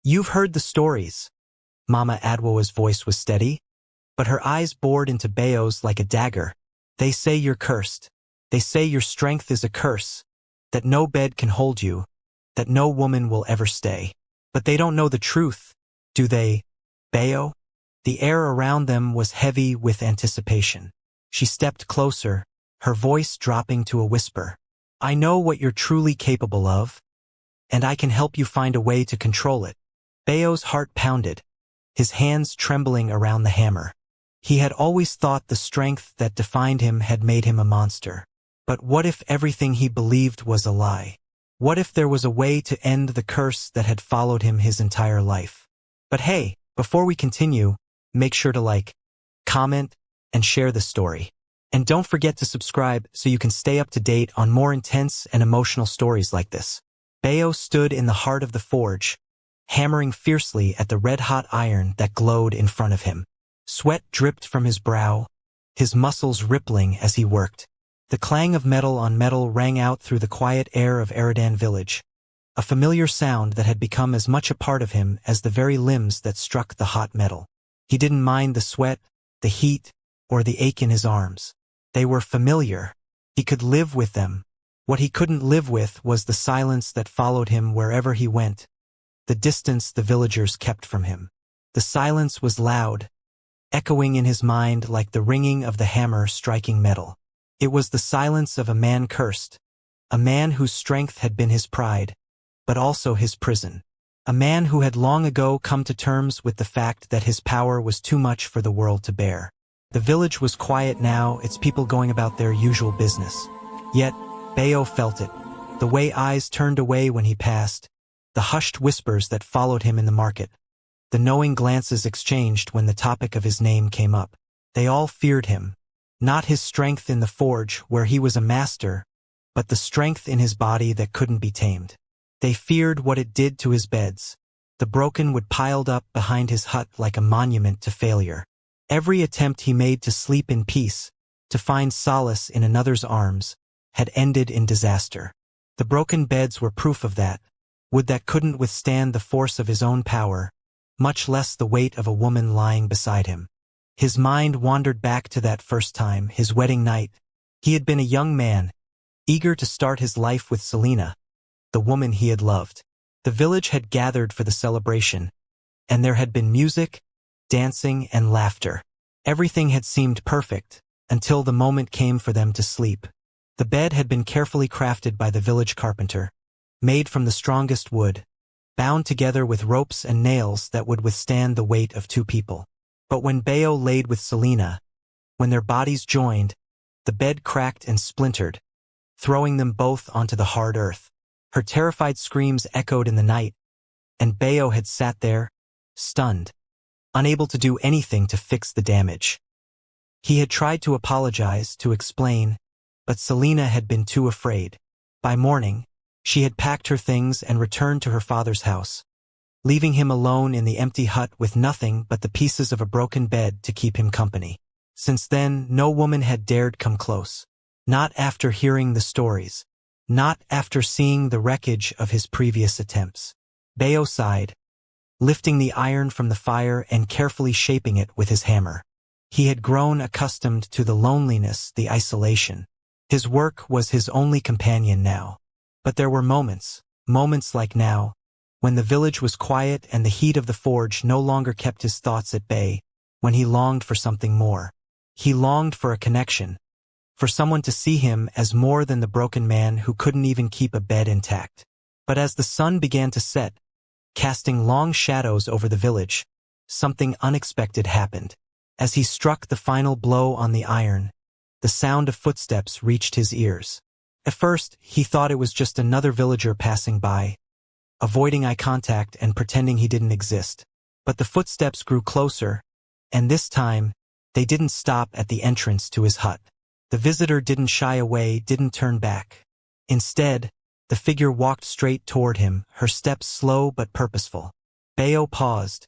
You've heard the stories. Mama Adwoa's voice was steady, but her eyes bored into Bayo's like a dagger. They say you're cursed. They say your strength is a curse, that no bed can hold you, that no woman will ever stay. But they don't know the truth, do they, Bayo? The air around them was heavy with anticipation. She stepped closer, her voice dropping to a whisper. I know what you're truly capable of, and I can help you find a way to control it. Bayo's heart pounded, his hands trembling around the hammer. He had always thought the strength that defined him had made him a monster. But what if everything he believed was a lie? What if there was a way to end the curse that had followed him his entire life? But hey, before we continue, make sure to like, comment, and share the story. And don't forget to subscribe so you can stay up to date on more intense and emotional stories like this. Bayo stood in the heart of the forge, hammering fiercely at the red-hot iron that glowed in front of him. Sweat dripped from his brow, his muscles rippling as he worked. The clang of metal on metal rang out through the quiet air of Eridan village, a familiar sound that had become as much a part of him as the very limbs that struck the hot metal. He didn't mind the sweat, the heat, or the ache in his arms. They were familiar. He could live with them. What he couldn't live with was the silence that followed him wherever he went, the distance the villagers kept from him. The silence was loud, echoing in his mind like the ringing of the hammer striking metal. It was the silence of a man cursed, a man whose strength had been his pride, but also his prison. A man who had long ago come to terms with the fact that his power was too much for the world to bear. The village was quiet now, its people going about their usual business. Yet, Bayo felt it, the way eyes turned away when he passed, the hushed whispers that followed him in the market, the knowing glances exchanged when the topic of his name came up. They all feared him. Not his strength in the forge, where he was a master, but the strength in his body that couldn't be tamed. They feared what it did to his beds, the broken wood piled up behind his hut like a monument to failure. Every attempt he made to sleep in peace, to find solace in another's arms, had ended in disaster. The broken beds were proof of that, wood that couldn't withstand the force of his own power, much less the weight of a woman lying beside him. His mind wandered back to that first time, his wedding night. He had been a young man, eager to start his life with Selena, the woman he had loved. The village had gathered for the celebration, and there had been music, dancing, and laughter. Everything had seemed perfect, until the moment came for them to sleep. The bed had been carefully crafted by the village carpenter, made from the strongest wood, bound together with ropes and nails that would withstand the weight of two people. But when Bayo laid with Selena, when their bodies joined, the bed cracked and splintered, throwing them both onto the hard earth. Her terrified screams echoed in the night, and Bayo had sat there, stunned, unable to do anything to fix the damage. He had tried to apologize, to explain, but Selena had been too afraid. By morning, she had packed her things and returned to her father's house, leaving him alone in the empty hut with nothing but the pieces of a broken bed to keep him company. Since then, no woman had dared come close. Not after hearing the stories. Not after seeing the wreckage of his previous attempts. Bayo sighed, lifting the iron from the fire and carefully shaping it with his hammer. He had grown accustomed to the loneliness, the isolation. His work was his only companion now. But there were moments like now, when the village was quiet and the heat of the forge no longer kept his thoughts at bay, when he longed for something more. He longed for a connection, for someone to see him as more than the broken man who couldn't even keep a bed intact. But as the sun began to set, casting long shadows over the village, something unexpected happened. As he struck the final blow on the iron, the sound of footsteps reached his ears. At first, he thought it was just another villager passing by, avoiding eye contact and pretending he didn't exist. But the footsteps grew closer, and this time, they didn't stop at the entrance to his hut. The visitor didn't shy away, didn't turn back. Instead, the figure walked straight toward him, her steps slow but purposeful. Bayo paused,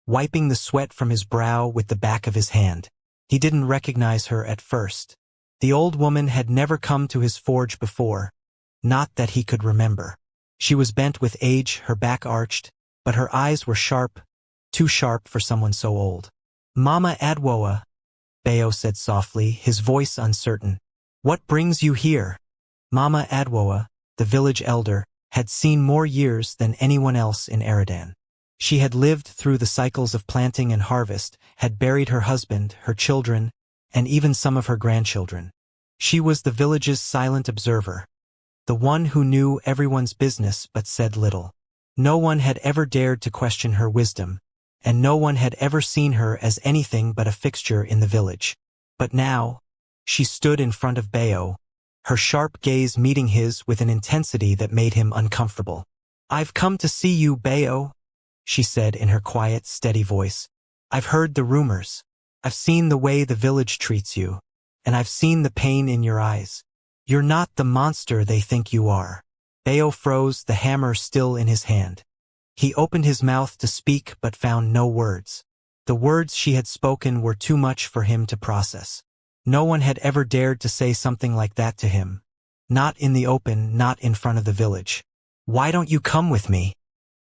wiping the sweat from his brow with the back of his hand. He didn't recognize her at first. The old woman had never come to his forge before, not that he could remember. She was bent with age, her back arched, but her eyes were sharp, too sharp for someone so old. "Mama Adwoa," Bayo said softly, his voice uncertain. "What brings you here?" Mama Adwoa, the village elder, had seen more years than anyone else in Eridan. She had lived through the cycles of planting and harvest, had buried her husband, her children, and even some of her grandchildren. She was the village's silent observer, the one who knew everyone's business but said little. No one had ever dared to question her wisdom, and no one had ever seen her as anything but a fixture in the village. But now, she stood in front of Bayo, her sharp gaze meeting his with an intensity that made him uncomfortable. "I've come to see you, Bayo," she said in her quiet, steady voice. "I've heard the rumors. I've seen the way the village treats you, and I've seen the pain in your eyes. You're not the monster they think you are." Bayo froze, the hammer still in his hand. He opened his mouth to speak but found no words. The words she had spoken were too much for him to process. No one had ever dared to say something like that to him. Not in the open, not in front of the village. "Why don't you come with me?"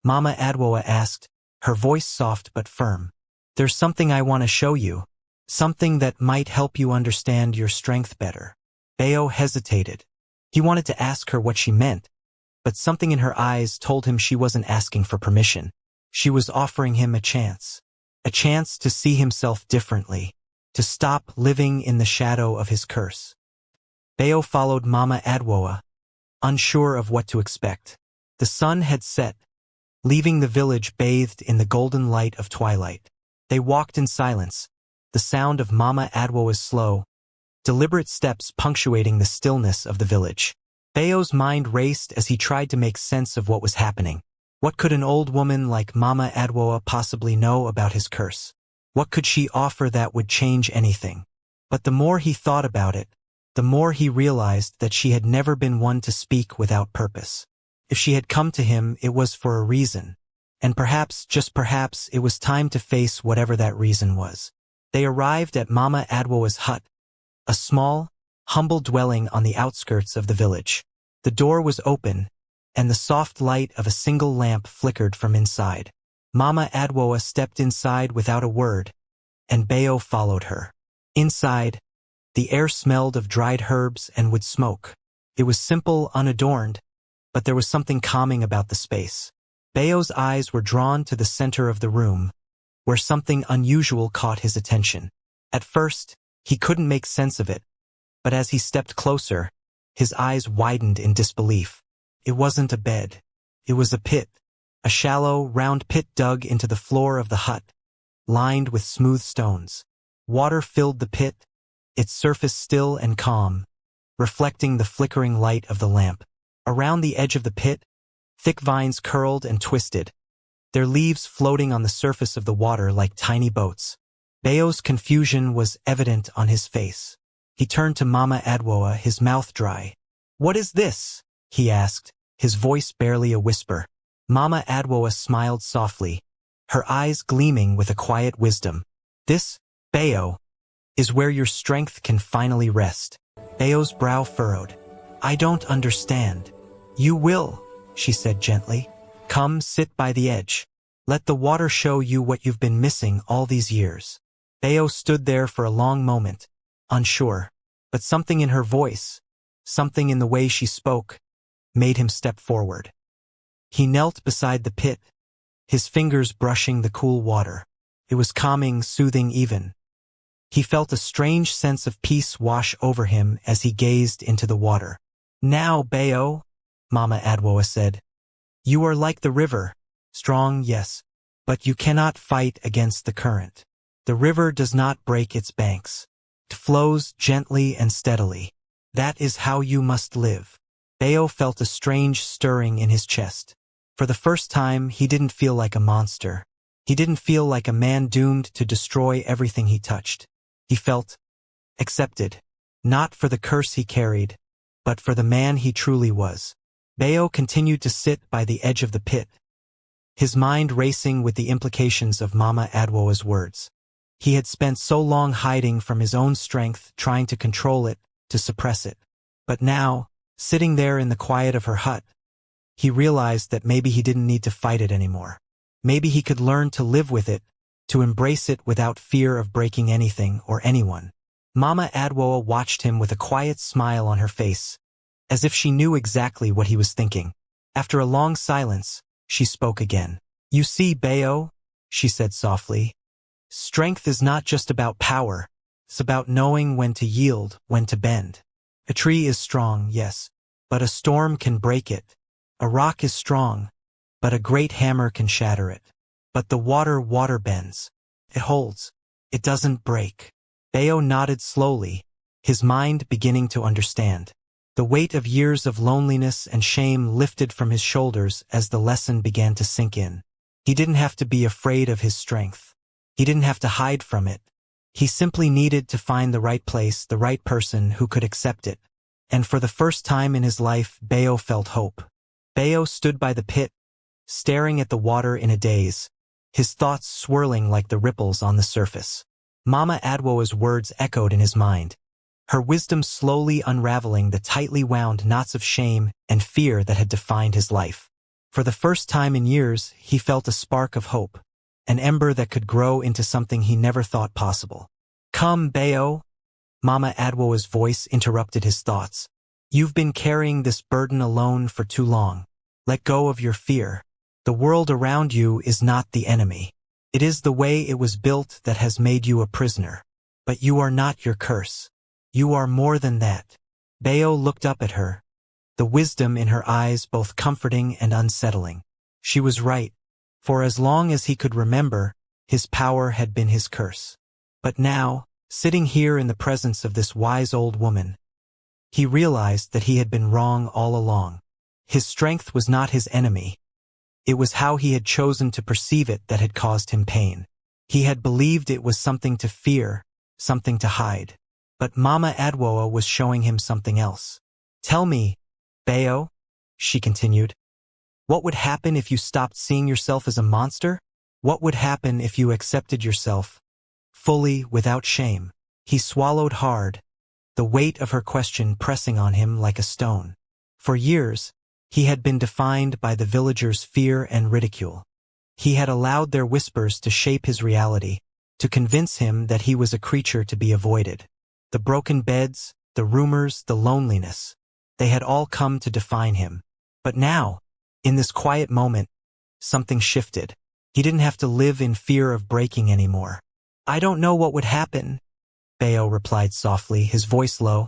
Mama Adwoa asked, her voice soft but firm. "There's something I want to show you. Something that might help you understand your strength better." Bayo hesitated. He wanted to ask her what she meant, but something in her eyes told him she wasn't asking for permission. She was offering him a chance to see himself differently, to stop living in the shadow of his curse. Bayo followed Mama Adwoa, unsure of what to expect. The sun had set, leaving the village bathed in the golden light of twilight. They walked in silence, the sound of Mama Adwoa's slow, deliberate steps punctuating the stillness of the village. Bayo's mind raced as he tried to make sense of what was happening. What could an old woman like Mama Adwoa possibly know about his curse? What could she offer that would change anything? But the more he thought about it, the more he realized that she had never been one to speak without purpose. If she had come to him, it was for a reason. And perhaps, just perhaps, it was time to face whatever that reason was. They arrived at Mama Adwoa's hut, a small, humble dwelling on the outskirts of the village. The door was open, and the soft light of a single lamp flickered from inside. Mama Adwoa stepped inside without a word, and Bayo followed her. Inside, the air smelled of dried herbs and wood smoke. It was simple, unadorned, but there was something calming about the space. Bayo's eyes were drawn to the center of the room, where something unusual caught his attention. At first, he couldn't make sense of it, but as he stepped closer, his eyes widened in disbelief. It wasn't a bed. It was a pit, a shallow, round pit dug into the floor of the hut, lined with smooth stones. Water filled the pit, its surface still and calm, reflecting the flickering light of the lamp. Around the edge of the pit, thick vines curled and twisted, their leaves floating on the surface of the water like tiny boats. Bayo's confusion was evident on his face. He turned to Mama Adwoa, his mouth dry. "What is this?" he asked, his voice barely a whisper. Mama Adwoa smiled softly, her eyes gleaming with a quiet wisdom. "This, Bayo, is where your strength can finally rest." Bayo's brow furrowed. "I don't understand." "You will," she said gently. "Come sit by the edge. Let the water show you what you've been missing all these years." Bayo stood there for a long moment, unsure, but something in her voice, something in the way she spoke, made him step forward. He knelt beside the pit, his fingers brushing the cool water. It was calming, soothing even. He felt a strange sense of peace wash over him as he gazed into the water. "Now, Bayo," Mama Adwoa said, "you are like the river, strong, yes, but you cannot fight against the current. The river does not break its banks. It flows gently and steadily. That is how you must live." Bayo felt a strange stirring in his chest. For the first time, he didn't feel like a monster. He didn't feel like a man doomed to destroy everything he touched. He felt accepted, not for the curse he carried, but for the man he truly was. Bayo continued to sit by the edge of the pit, his mind racing with the implications of Mama Adwoa's words. He had spent so long hiding from his own strength, trying to control it, to suppress it. But now, sitting there in the quiet of her hut, he realized that maybe he didn't need to fight it anymore. Maybe he could learn to live with it, to embrace it without fear of breaking anything or anyone. Mama Adwoa watched him with a quiet smile on her face, as if she knew exactly what he was thinking. After a long silence, she spoke again. "You see, Bayo," she said softly, "strength is not just about power. It's about knowing when to yield, when to bend. A tree is strong, yes, but a storm can break it. A rock is strong, but a great hammer can shatter it. But the water bends. It holds. It doesn't break." Bayo nodded slowly, his mind beginning to understand. The weight of years of loneliness and shame lifted from his shoulders as the lesson began to sink in. He didn't have to be afraid of his strength. He didn't have to hide from it. He simply needed to find the right place, the right person who could accept it. And for the first time in his life, Bayo felt hope. Bayo stood by the pit, staring at the water in a daze, his thoughts swirling like the ripples on the surface. Mama Adwoa's words echoed in his mind, her wisdom slowly unraveling the tightly wound knots of shame and fear that had defined his life. For the first time in years, he felt a spark of hope, an ember that could grow into something he never thought possible. "Come, Bayo," Mama Adwoa's voice interrupted his thoughts. "You've been carrying this burden alone for too long. Let go of your fear. The world around you is not the enemy. It is the way it was built that has made you a prisoner. But you are not your curse. You are more than that." Bayo looked up at her, the wisdom in her eyes both comforting and unsettling. She was right. For as long as he could remember, his power had been his curse. But now, sitting here in the presence of this wise old woman, he realized that he had been wrong all along. His strength was not his enemy. It was how he had chosen to perceive it that had caused him pain. He had believed it was something to fear, something to hide. But Mama Adwoa was showing him something else. "Tell me, Bayo," she continued, "what would happen if you stopped seeing yourself as a monster? What would happen if you accepted yourself fully, without shame?" He swallowed hard, the weight of her question pressing on him like a stone. For years, he had been defined by the villagers' fear and ridicule. He had allowed their whispers to shape his reality, to convince him that he was a creature to be avoided. The broken beds, the rumors, the loneliness, they had all come to define him. But now, in this quiet moment, something shifted. He didn't have to live in fear of breaking anymore. "I don't know what would happen," Bayo replied softly, his voice low,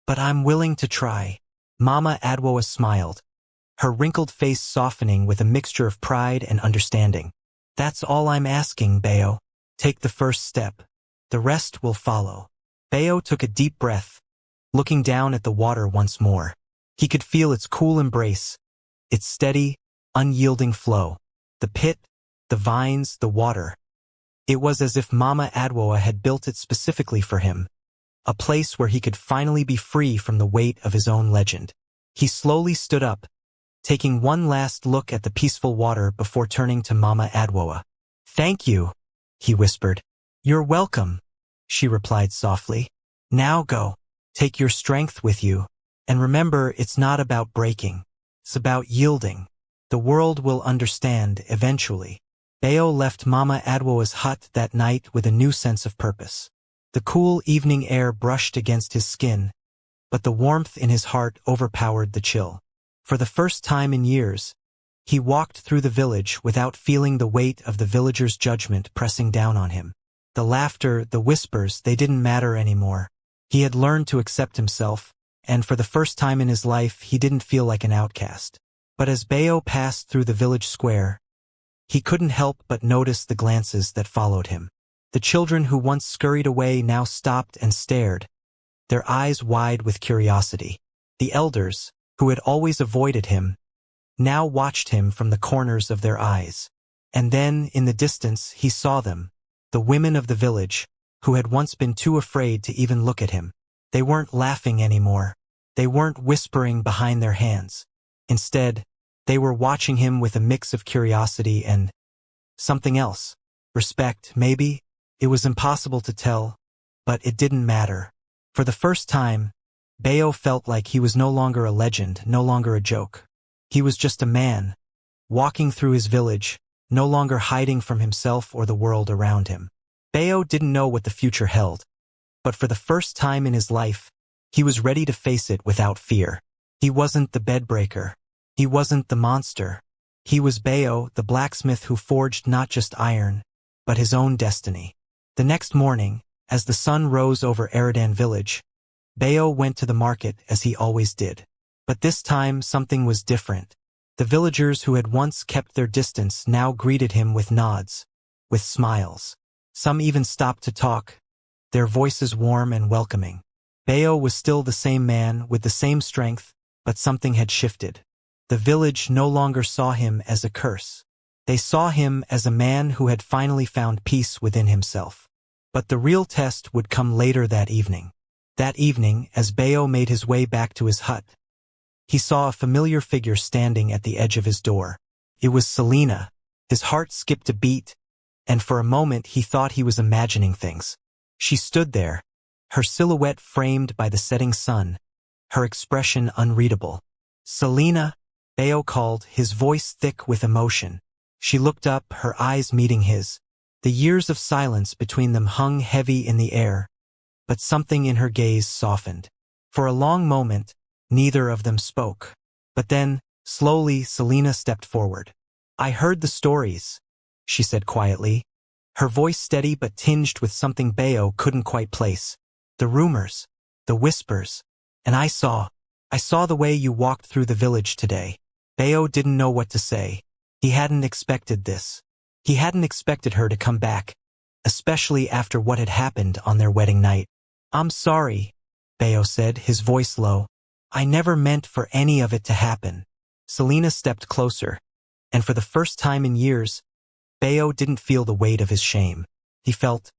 "but I'm willing to try." Mama Adwoa smiled, her wrinkled face softening with a mixture of pride and understanding. "That's all I'm asking, Bayo. Take the first step. The rest will follow." Bayo took a deep breath, looking down at the water once more. He could feel its cool embrace, its steady, unyielding flow. The pit, the vines, the water. It was as if Mama Adwoa had built it specifically for him, a place where he could finally be free from the weight of his own legend. He slowly stood up, taking one last look at the peaceful water before turning to Mama Adwoa. "Thank you," he whispered. "You're welcome," she replied softly. "Now go. Take your strength with you. And remember, it's not about breaking. It's about yielding. The world will understand eventually." Bayo left Mama Adwoa's hut that night with a new sense of purpose. The cool evening air brushed against his skin, but the warmth in his heart overpowered the chill. For the first time in years, he walked through the village without feeling the weight of the villagers' judgment pressing down on him. The laughter, the whispers, they didn't matter anymore. He had learned to accept himself, and for the first time in his life, he didn't feel like an outcast. But as Bayo passed through the village square, he couldn't help but notice the glances that followed him. The children who once scurried away now stopped and stared, their eyes wide with curiosity. The elders, who had always avoided him, now watched him from the corners of their eyes. And then, in the distance, he saw them, the women of the village, who had once been too afraid to even look at him. They weren't laughing anymore. They weren't whispering behind their hands. Instead, they were watching him with a mix of curiosity and something else. Respect, maybe? It was impossible to tell, but it didn't matter. For the first time, Bayo felt like he was no longer a legend, no longer a joke. He was just a man, walking through his village, no longer hiding from himself or the world around him. Bayo didn't know what the future held, but for the first time in his life, he was ready to face it without fear. He wasn't the bedbreaker. He wasn't the monster. He was Bayo, the blacksmith who forged not just iron, but his own destiny. The next morning, as the sun rose over Eridan village, Bayo went to the market as he always did. But this time something was different. The villagers who had once kept their distance now greeted him with nods, with smiles. Some even stopped to talk, their voices warm and welcoming. Bayo was still the same man with the same strength, but something had shifted. The village no longer saw him as a curse. They saw him as a man who had finally found peace within himself. But the real test would come later that evening. That evening, as Bayo made his way back to his hut, he saw a familiar figure standing at the edge of his door. It was Selena. His heart skipped a beat, and for a moment he thought he was imagining things. She stood there, her silhouette framed by the setting sun, her expression unreadable. "Selena," Bayo called, his voice thick with emotion. She looked up, her eyes meeting his. The years of silence between them hung heavy in the air, but something in her gaze softened. For a long moment, neither of them spoke. But then, slowly, Selena stepped forward. "I heard the stories," she said quietly, her voice steady but tinged with something Bayo couldn't quite place. "The rumors, the whispers, and I saw the way you walked through the village today." Bayo didn't know what to say. He hadn't expected this. He hadn't expected her to come back, especially after what had happened on their wedding night. "I'm sorry," Bayo said, his voice low. "I never meant for any of it to happen." Selena stepped closer, and for the first time in years, Bayo didn't feel the weight of his shame. He felt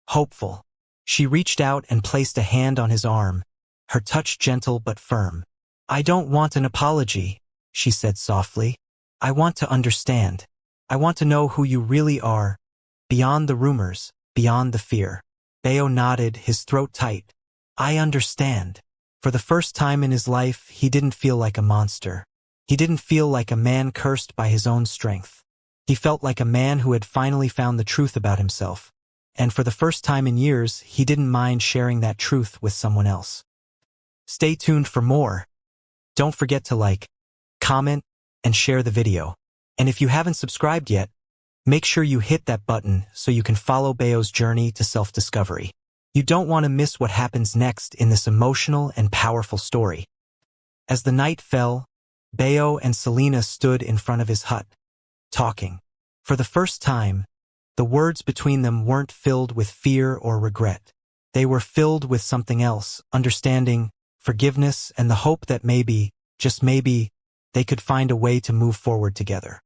hopeful. She reached out and placed a hand on his arm, her touch gentle but firm. "I don't want an apology," she said softly. "I want to understand. I want to know who you really are, beyond the rumors, beyond the fear." Bayo nodded, his throat tight. "I understand." For the first time in his life, he didn't feel like a monster. He didn't feel like a man cursed by his own strength. He felt like a man who had finally found the truth about himself. And for the first time in years, he didn't mind sharing that truth with someone else. Stay tuned for more. Don't forget to like, comment, and share the video. And if you haven't subscribed yet, make sure you hit that button so you can follow Bayo's journey to self-discovery. You don't want to miss what happens next in this emotional and powerful story. As the night fell, Bayo and Selena stood in front of his hut, talking. For the first time, the words between them weren't filled with fear or regret. They were filled with something else, understanding, forgiveness, and the hope that maybe, just maybe, they could find a way to move forward together.